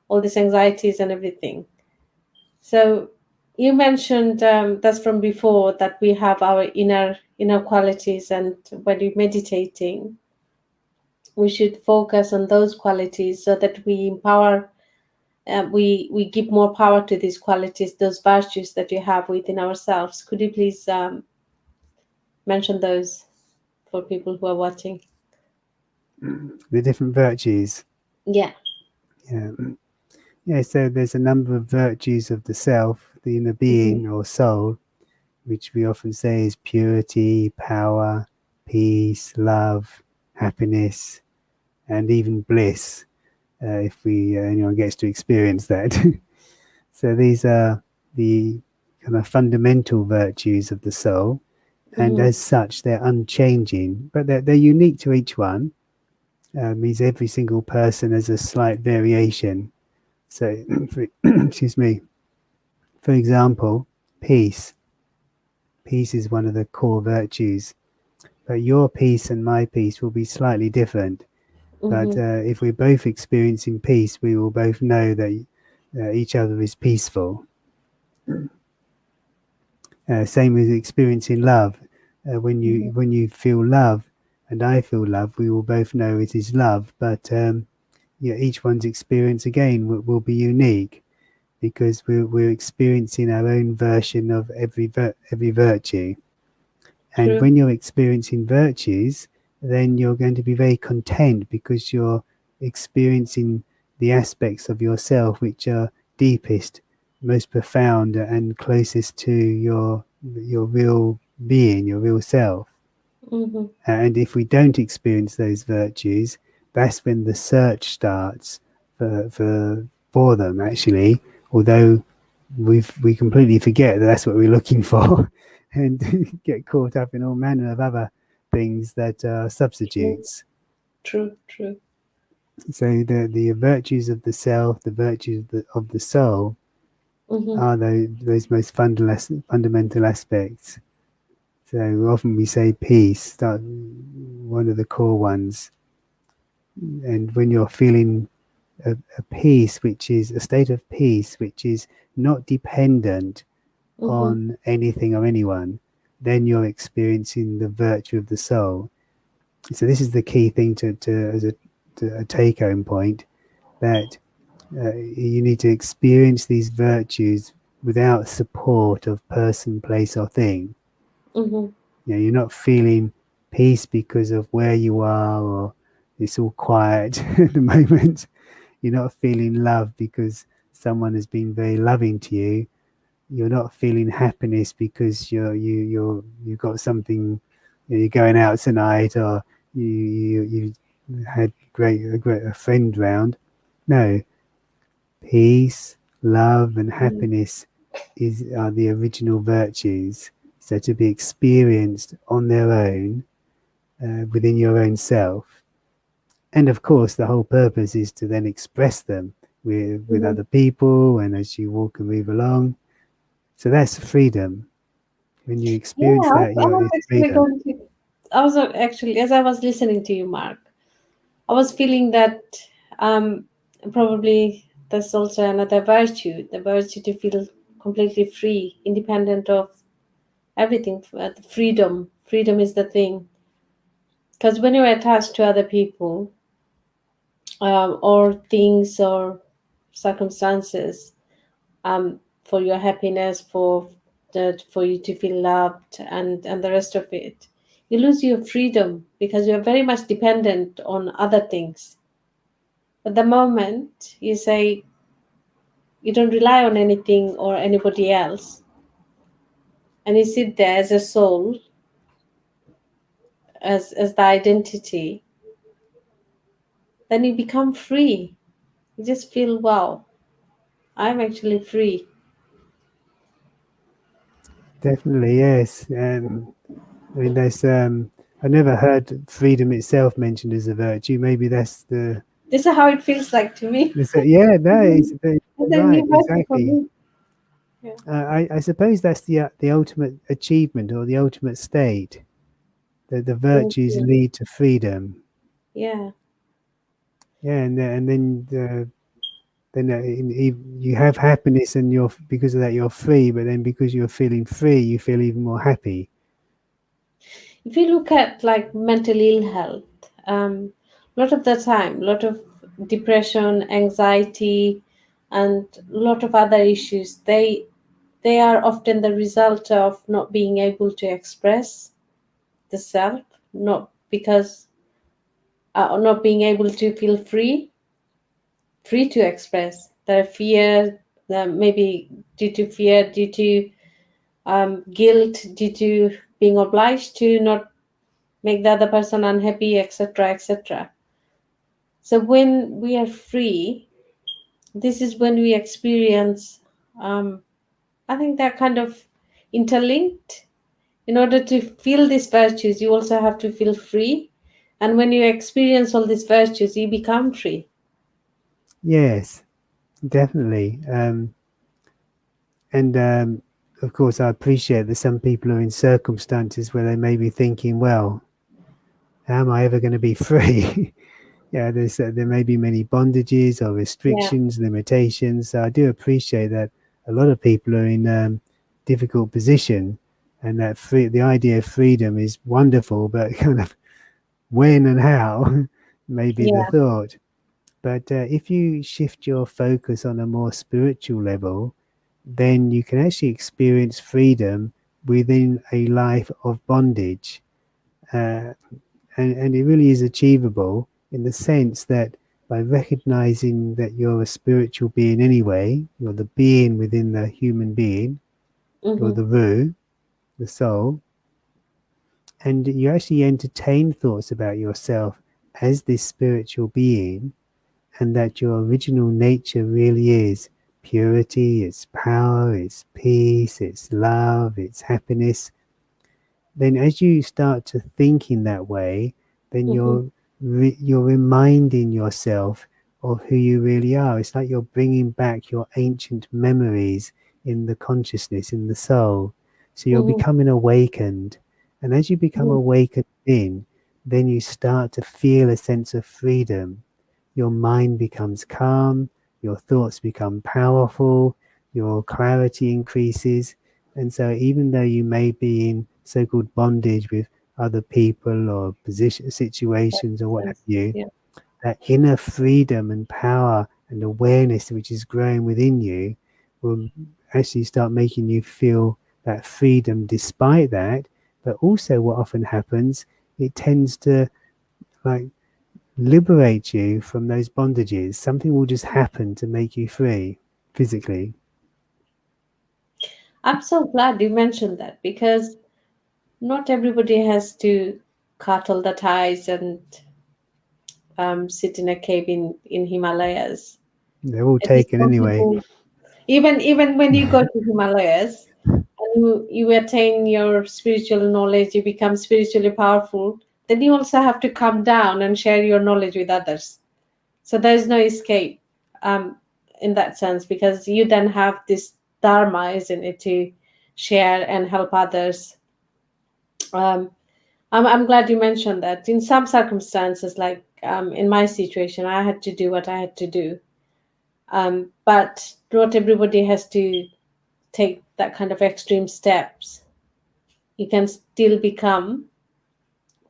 [SPEAKER 1] all these anxieties and everything. So you mentioned that's from before, that we have our inner qualities, and when you're meditating, we should focus on those qualities so that we empower. We give more power to these qualities, those virtues that we have within ourselves. Could you please mention those for people who are watching?
[SPEAKER 2] The different virtues.
[SPEAKER 1] Yeah.
[SPEAKER 2] Yeah. Yeah, so there's a number of virtues of the self, the inner
[SPEAKER 1] Hmm.
[SPEAKER 2] being or soul, which we often say is purity, power, peace, love, happiness, and even bliss, if we anyone gets to experience that. So these are the kind of fundamental virtues of the soul, and
[SPEAKER 1] Hmm.
[SPEAKER 2] as such, they're unchanging, but they're unique to each one. Means every single person has a slight variation. So, excuse me. For example, peace. Peace is one of the core virtues, but your peace and my peace will be slightly different. But
[SPEAKER 1] Hmm.
[SPEAKER 2] if we're both experiencing peace, we will both know that each other is peaceful. Same with experiencing love.
[SPEAKER 1] Hmm.
[SPEAKER 2] When you feel love, and I feel love, we will both know it is love. But yeah, each one's experience again will be unique, because we're experiencing our own version of every virtue. And
[SPEAKER 1] True.
[SPEAKER 2] when you're experiencing virtues, then you're going to be very content, because you're experiencing the aspects of yourself which are deepest, most profound, and closest to your real being, your real self.
[SPEAKER 1] Hmm.
[SPEAKER 2] And if we don't experience those virtues, that's when the search starts for them, actually. Although we completely forget that that's what we're looking for, and get caught up in all manner of other things that are
[SPEAKER 1] True.
[SPEAKER 2] substitutes.
[SPEAKER 1] True. True.
[SPEAKER 2] So the virtues of the self, the virtues of the soul,
[SPEAKER 1] Hmm.
[SPEAKER 2] are those most fundamental aspects. So often we say peace, that one of the core ones. And when you're feeling a peace, which is a state of peace, which is not dependent
[SPEAKER 1] Hmm.
[SPEAKER 2] on anything or anyone, then you're experiencing the virtue of the soul. So this is the key thing to as a take home point, that you need to experience these virtues without support of person, place, or thing.
[SPEAKER 1] Hmm.
[SPEAKER 2] you're not feeling peace because of where you are, or it's all quiet at the moment. You're not feeling love because someone has been very loving to you. You're not feeling happiness because you've got something, you're going out tonight, or you had a friend round. No, peace, love, and
[SPEAKER 1] Mm.
[SPEAKER 2] happiness are the original virtues. So to be experienced on their own, within your own self, and of course, the whole purpose is to then express them with
[SPEAKER 1] Mhm.
[SPEAKER 2] other people, and as you walk and move along. So that's freedom. When you
[SPEAKER 1] Yeah,
[SPEAKER 2] experience that,
[SPEAKER 1] I
[SPEAKER 2] you're
[SPEAKER 1] was
[SPEAKER 2] it's
[SPEAKER 1] actually
[SPEAKER 2] freedom.
[SPEAKER 1] going to. I was actually, as I was listening to you, Mark, I was feeling that um, probably that's also another virtue, the virtue to feel completely free, independent of everything. The freedom. Freedom is the thing. Because when you're attached to other people, or things or circumstances, for your happiness, for that, for you to feel loved, and the rest of it, you lose your freedom because you're very much dependent on other things. But the moment you say you don't rely on anything or anybody else, and you sit there as a soul, as the identity, then you become free. You just feel, wow, I'm actually free.
[SPEAKER 2] Definitely, yes. I mean, there's I never heard freedom itself mentioned as a virtue. Maybe that's the
[SPEAKER 1] This is how it feels like to me.
[SPEAKER 2] yeah, no, it's
[SPEAKER 1] Mhm. It's a
[SPEAKER 2] right,
[SPEAKER 1] new version for
[SPEAKER 2] exactly.
[SPEAKER 1] me. Yeah.
[SPEAKER 2] I suppose that's the ultimate achievement, or the ultimate state, that the
[SPEAKER 1] Thank
[SPEAKER 2] virtues
[SPEAKER 1] you.
[SPEAKER 2] lead to freedom.
[SPEAKER 1] Yeah.
[SPEAKER 2] Yeah, and then you have happiness, and you're, because of that, you're free. But then because you're feeling free, you feel even more happy.
[SPEAKER 1] If you look at like mental ill health, a lot of the time, a lot of depression, anxiety, and a lot of other issues, they are often the result of not being able to express the self, not because not being able to feel free to express their fear, maybe due to fear, due to guilt, due to being obliged to not make the other person unhappy, etc., etc. So when we are free, this is when we experience. Um, I think they're kind of interlinked. In order to feel these virtues, you also have to feel free, and when you experience all these virtues, you become free.
[SPEAKER 2] Yes, definitely. And of course, I appreciate that some people are in circumstances where they may be thinking, well, how am I ever going to be free? Yeah, there may be many bondages or
[SPEAKER 1] Yeah,
[SPEAKER 2] restrictions, limitations. So I do appreciate that a lot of people are in difficult position, and that the idea of freedom is wonderful, but kind of when and how may be the
[SPEAKER 1] yeah.
[SPEAKER 2] thought. But if you shift your focus on a more spiritual level, then you can actually experience freedom within a life of bondage. Uh, and it really is achievable, in the sense that by recognizing that you're a spiritual being anyway, you're the being within the human being, you're
[SPEAKER 1] Mm-hmm.
[SPEAKER 2] the Ru, the soul, and you actually entertain thoughts about yourself as this spiritual being, and that your original nature really is purity, it's power, it's peace, it's love, it's happiness. Then as you start to think in that way, then
[SPEAKER 1] Mm-hmm.
[SPEAKER 2] you're reminding yourself of who you really are. It's like you're bringing back your ancient memories in the consciousness, in the soul. So you're
[SPEAKER 1] Mm-hmm.
[SPEAKER 2] becoming awakened, and as you become
[SPEAKER 1] Mm-hmm.
[SPEAKER 2] awakened in, then you start to feel a sense of freedom. Your mind becomes calm, your thoughts become powerful, your clarity increases. And so, even though you may be in so called bondage with other people or position, situations, or what have you,
[SPEAKER 1] Yeah.
[SPEAKER 2] that inner freedom and power and awareness which is growing within you will actually start making you feel that freedom despite that, But also what often happens, it tends to like liberate you from those bondages. Something will just happen to make you free physically.
[SPEAKER 1] I'm so glad you mentioned that because not everybody has to cut all the ties and sit in a cave in Himalayas.
[SPEAKER 2] They're all
[SPEAKER 1] At least
[SPEAKER 2] taken
[SPEAKER 1] some
[SPEAKER 2] anyway.
[SPEAKER 1] people, even when you go to Himalayas and you attain your spiritual knowledge, you become spiritually powerful, then you also have to come down and share your knowledge with others. So there is no escape um, in that sense because you then have this dharma, isn't it, to share and help others. Um, I'm glad you mentioned that. In some circumstances, like in my situation, I had to do what I had to do. But not everybody has to take that kind of extreme steps. You can still become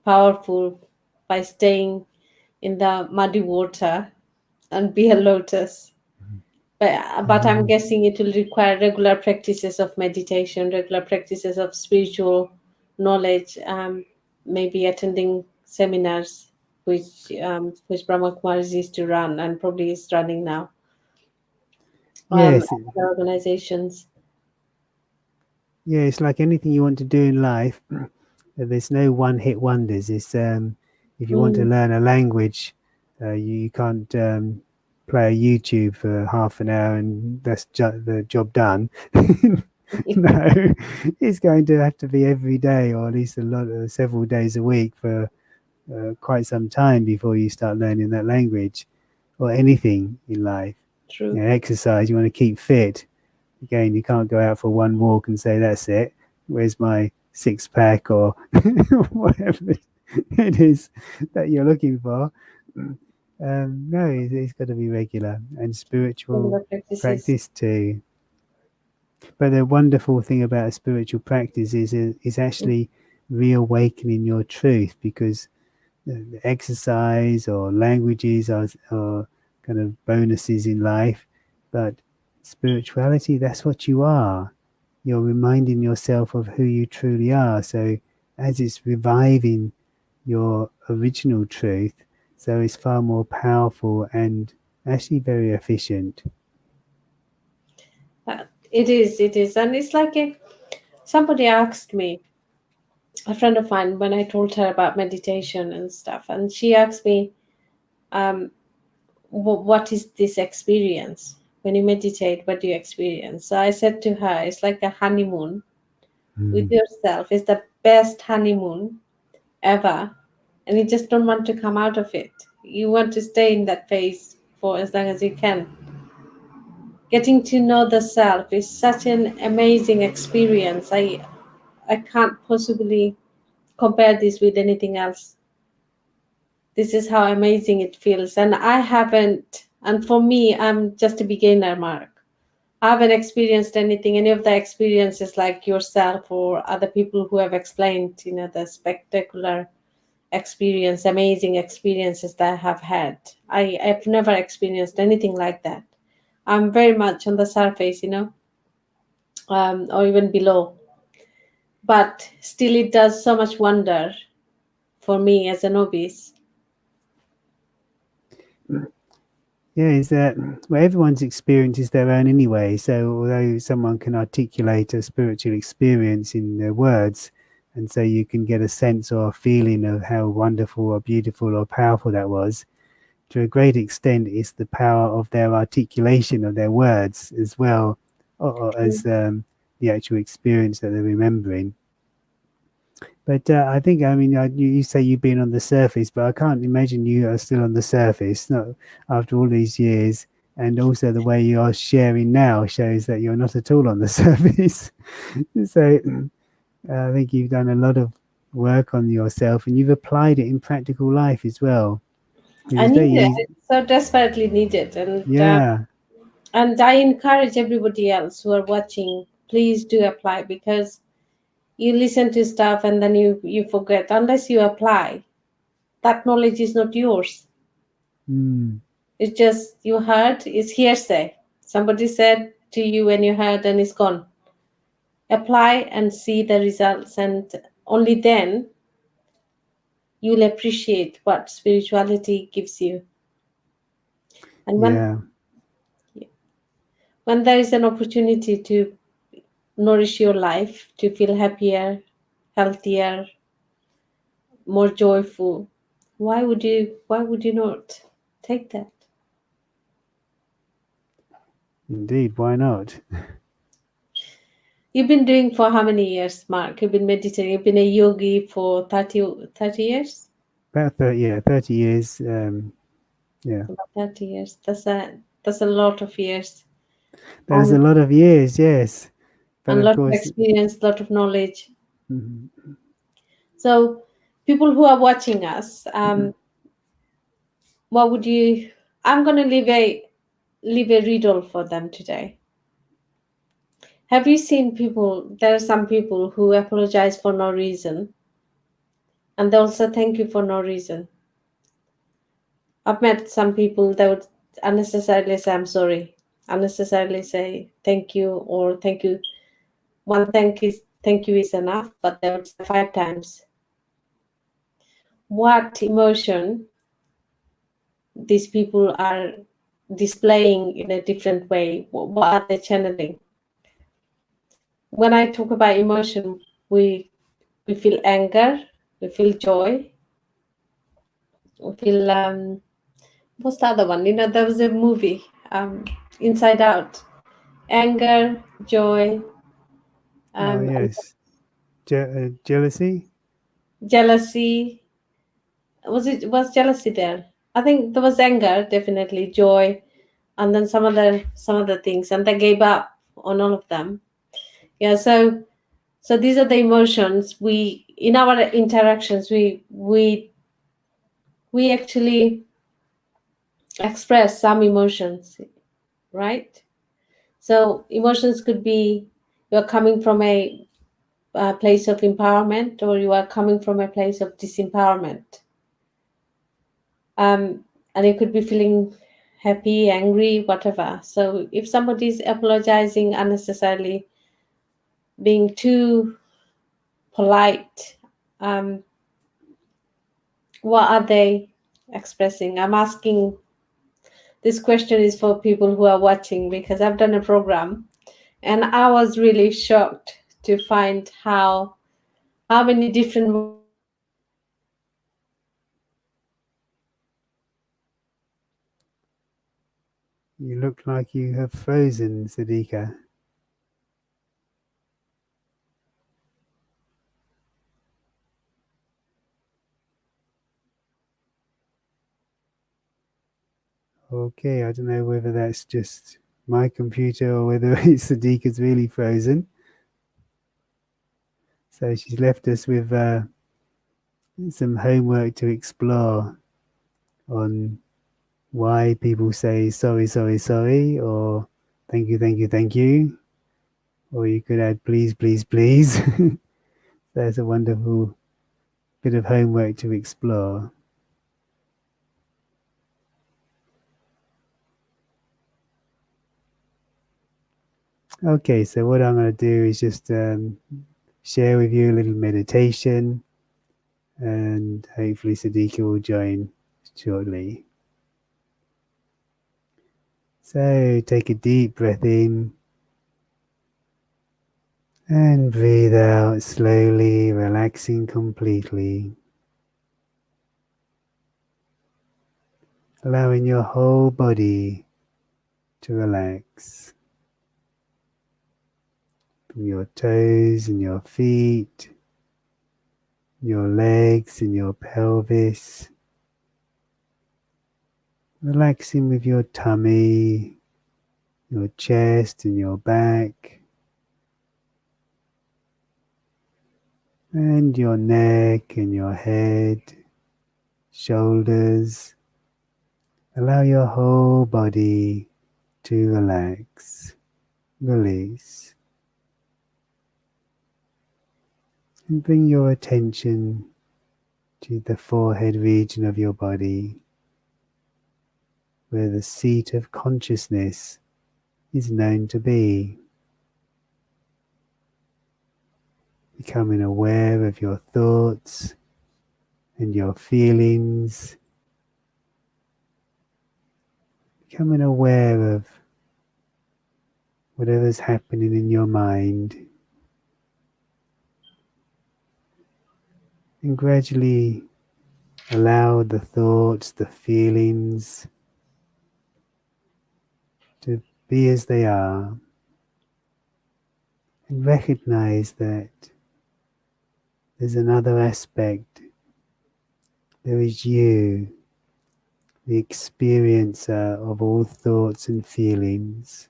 [SPEAKER 1] powerful by staying in the muddy water and be a lotus. But I'm
[SPEAKER 2] Mm.
[SPEAKER 1] guessing it will require regular practices of meditation, regular practices of spiritual knowledge, maybe attending seminars, which Brahma Kumaris used to run and probably is running now.
[SPEAKER 2] Yes,
[SPEAKER 1] Other organizations.
[SPEAKER 2] yeah, it's like anything you want to do in life. There's no one-hit wonders. It's if you want to
[SPEAKER 1] Mm.
[SPEAKER 2] learn a language, you can't play a YouTube for half an hour and that's the job done. No, it's going to have to be every day, or at least several days a week for quite some time before you start learning that language or anything in life. You
[SPEAKER 1] True.
[SPEAKER 2] know, exercise. You want to keep fit. Again, you can't go out for one walk and say that's it. Where's my six pack or whatever it is that you're looking for? No, it's got to be regular and spiritual
[SPEAKER 1] Regular practices.
[SPEAKER 2] practice too. But the wonderful thing about a spiritual practice is actually reawakening your truth, because the exercise or languages are kind of bonuses in life, but spirituality, that's what you are. You're reminding yourself of who you truly are. So as it's reviving your original truth, so it's far more powerful and actually very efficient.
[SPEAKER 1] It is, and it's like somebody asked me, a friend of mine, when I told her about meditation and stuff, and she asked me, um, what is this experience? When you meditate, what do you experience? So I said to her, it's like a honeymoon with
[SPEAKER 2] Mm.
[SPEAKER 1] yourself. It's the best honeymoon ever, and you just don't want to come out of it. You want to stay in that phase for as long as you can. Getting to know the self is such an amazing experience. I can't possibly compare this with anything else. This is how amazing it feels. And I haven't, and for me, I'm just a beginner, Mark. I haven't experienced anything, any of the experiences like yourself or other people who have explained, the spectacular experience, amazing experiences that I have had. I've never experienced anything like that. I'm very much on the surface, or even below. But still, it does so much wonder for me as a novice.
[SPEAKER 2] Yeah, is that well, everyone's experience is their own anyway. So although someone can articulate a spiritual experience in their words, and so you can get a sense or a feeling of how wonderful or beautiful or powerful that was, to a great extent, it's the power of their articulation of their words as well, or as the actual experience that they're remembering. But I think, I mean, you say you've been on the surface, but I can't imagine you are still on the surface, not after all these years. And also, the way you are sharing now shows that you're not at all on the surface. So, I think you've done a lot of work on yourself, and you've applied it in practical life as well, which
[SPEAKER 1] I
[SPEAKER 2] is very
[SPEAKER 1] need it.
[SPEAKER 2] easy.
[SPEAKER 1] I so desperately need it,
[SPEAKER 2] Yeah.
[SPEAKER 1] and I encourage everybody else who are watching. Please do apply because you listen to stuff and then you forget. Unless you apply, that knowledge is not yours.
[SPEAKER 2] Mm.
[SPEAKER 1] It's just you heard. It's hearsay. Somebody said to you when you heard, and it's gone. Apply and see the results, and only then you'll appreciate what spirituality gives you. And
[SPEAKER 2] Yeah.
[SPEAKER 1] when there is an opportunity to nourish your life, to feel happier, healthier, more joyful, why would you not take that?
[SPEAKER 2] Indeed. Why not?
[SPEAKER 1] You've been doing for how many years, Mark? You've been meditating. You've been a yogi for 30 years?
[SPEAKER 2] About 30, yeah, 30 years. Yeah.
[SPEAKER 1] About 30 years. That's a lot of years.
[SPEAKER 2] There's a
[SPEAKER 1] And
[SPEAKER 2] lot of years, yes. But
[SPEAKER 1] a
[SPEAKER 2] of
[SPEAKER 1] lot of
[SPEAKER 2] course,
[SPEAKER 1] experience, lot of knowledge.
[SPEAKER 2] mhm.
[SPEAKER 1] So people who are watching us, what would you I'm gonna leave a riddle for them today. Have you seen people? There are some people who apologize for no reason, and they also thank you for no reason. I've met some people that would unnecessarily say I'm sorry, unnecessarily say thank you or thank you. One thank you is enough, but they would say 5 times. What emotion these people are displaying in a different way? What are they channeling? When I talk about emotion, we feel anger, we feel joy, we feel what's the other one? There was a movie, Inside Out. Anger, joy,
[SPEAKER 2] Oh,
[SPEAKER 1] and
[SPEAKER 2] yes. Jealousy?
[SPEAKER 1] jealousy. Was jealousy there? I think there was anger, definitely joy, and then some other things, and they gave up on all of them. Yeah, so these are the emotions we in our interactions we actually express some emotions, right? So emotions could be you're coming from a place of empowerment or you are coming from a place of disempowerment. And you could be feeling happy, angry, whatever. So if somebody is apologizing unnecessarily, being too polite, um, what are they expressing? I'm asking this question is for people who are watching because I've done a program and I was really shocked to find how many different ways people express
[SPEAKER 2] You look like you have frozen, Siddiqa. Okay, I don't know whether that's just my computer or whether it's Siddiqa's really frozen. So she's left us with some homework to explore on why people say sorry, sorry, sorry, or thank you, thank you, thank you. Or you could add please, please, please. There's a wonderful bit of homework to explore. Okay, so what I'm going to do is just share with you a little meditation, and hopefully Siddiqa will join shortly. So take a deep breath in and breathe out slowly, relaxing completely, allowing your whole body to relax. From your toes and your feet, your legs and your pelvis, relaxing with your tummy, your chest and your back, and your neck and your head, shoulders. Allow your whole body to relax, release, and bring your attention to the forehead region of your body, where the seat of consciousness is known to be. becoming aware of your thoughts and your feelings, becoming aware of whatever's happening in your mind, and gradually allow the thoughts, the feelings to be as they are, and recognize that there's another aspect. There is you, the experiencer of all thoughts and feelings.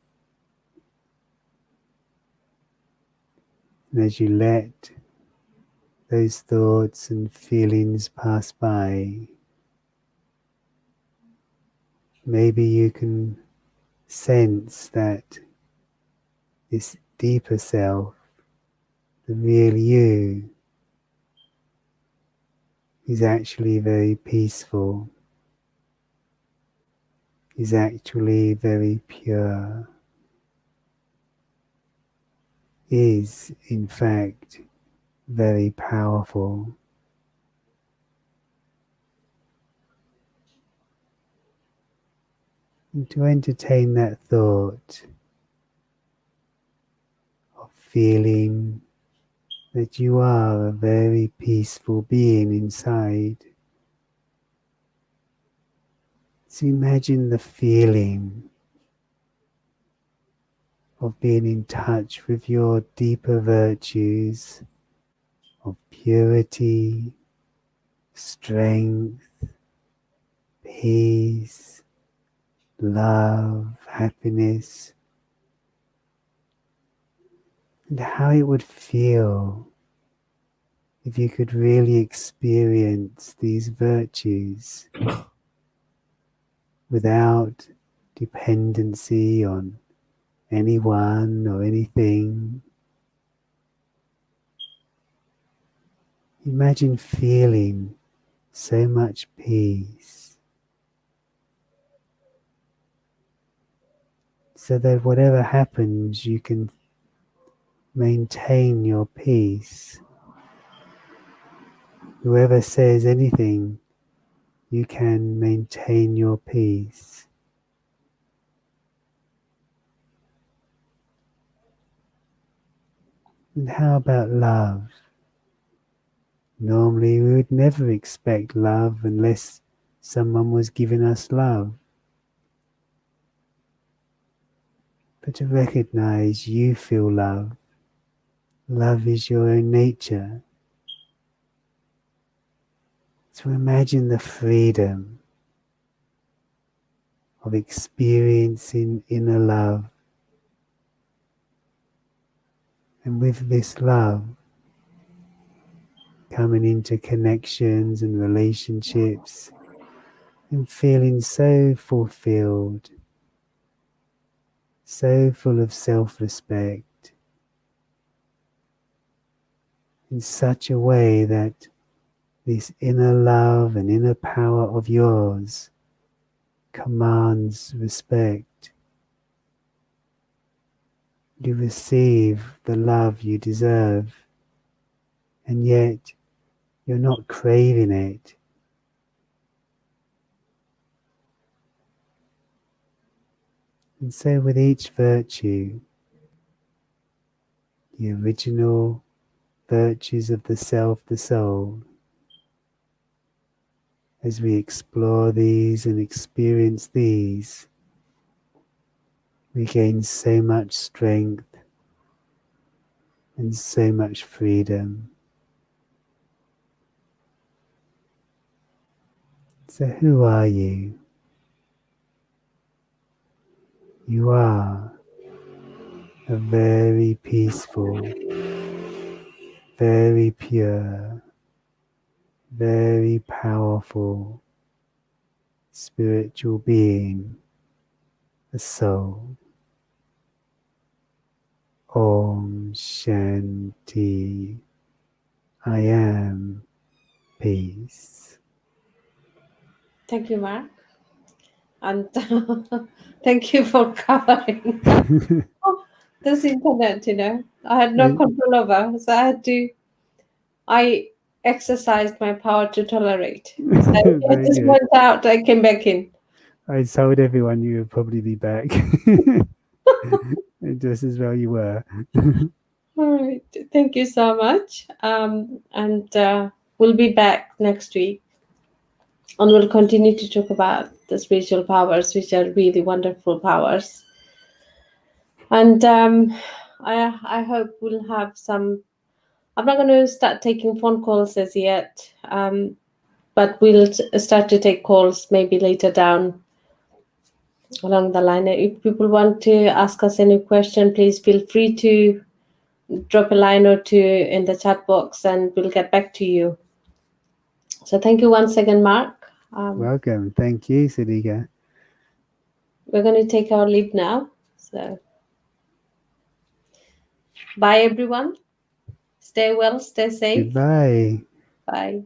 [SPEAKER 2] And as you let those thoughts and feelings pass by, maybe you can sense that this deeper self, the real you, is actually very peaceful, is actually very pure, is in fact very powerful. And to entertain that thought of feeling that you are a very peaceful being inside. So imagine the feeling of being in touch with your deeper virtues of purity, strength, peace, love, happiness, and how it would feel if you could really experience these virtues without dependency on anyone or anything. Imagine feeling so much peace, so that whatever happens, you can maintain your peace. Whoever says anything, you can maintain your peace. And how about love? Normally, we would never expect love unless someone was giving us love. But to recognize you feel love. Love is your own nature. So imagine the freedom of experiencing inner love. And with this love, coming into connections and relationships and feeling so fulfilled, so full of self-respect, in such a way that this inner love and inner power of yours commands respect. You receive the love you deserve, and yet you're not craving it. And so with each virtue, the original virtues of the self, the soul, as we explore these and experience these, we gain so much strength and so much freedom. So who are you? You are a very peaceful, very pure, very powerful spiritual being, a soul. Om Shanti. I am peace.
[SPEAKER 1] Thank you, Mark. And thank you for covering this internet, I had no control over. So I exercised my power to tolerate. So I
[SPEAKER 2] Very
[SPEAKER 1] just
[SPEAKER 2] good.
[SPEAKER 1] went out, I came back in.
[SPEAKER 2] I told everyone you would probably be back. Just as well you were.
[SPEAKER 1] All right. Thank you so much. And we'll be back next week. And we'll continue to talk about the spiritual powers, which are really wonderful powers. And I hope we'll have some. I'm not going to start taking phone calls as yet, but we'll start to take calls maybe later down along the line. If people want to ask us any question, please feel free to drop a line or two in the chat box, and we'll get back to you. So thank you once again, Mark.
[SPEAKER 2] Welcome. Thank you, Siddiqa.
[SPEAKER 1] We're going to take our leave now. So bye, everyone. Stay well, stay safe.
[SPEAKER 2] Goodbye.
[SPEAKER 1] Bye.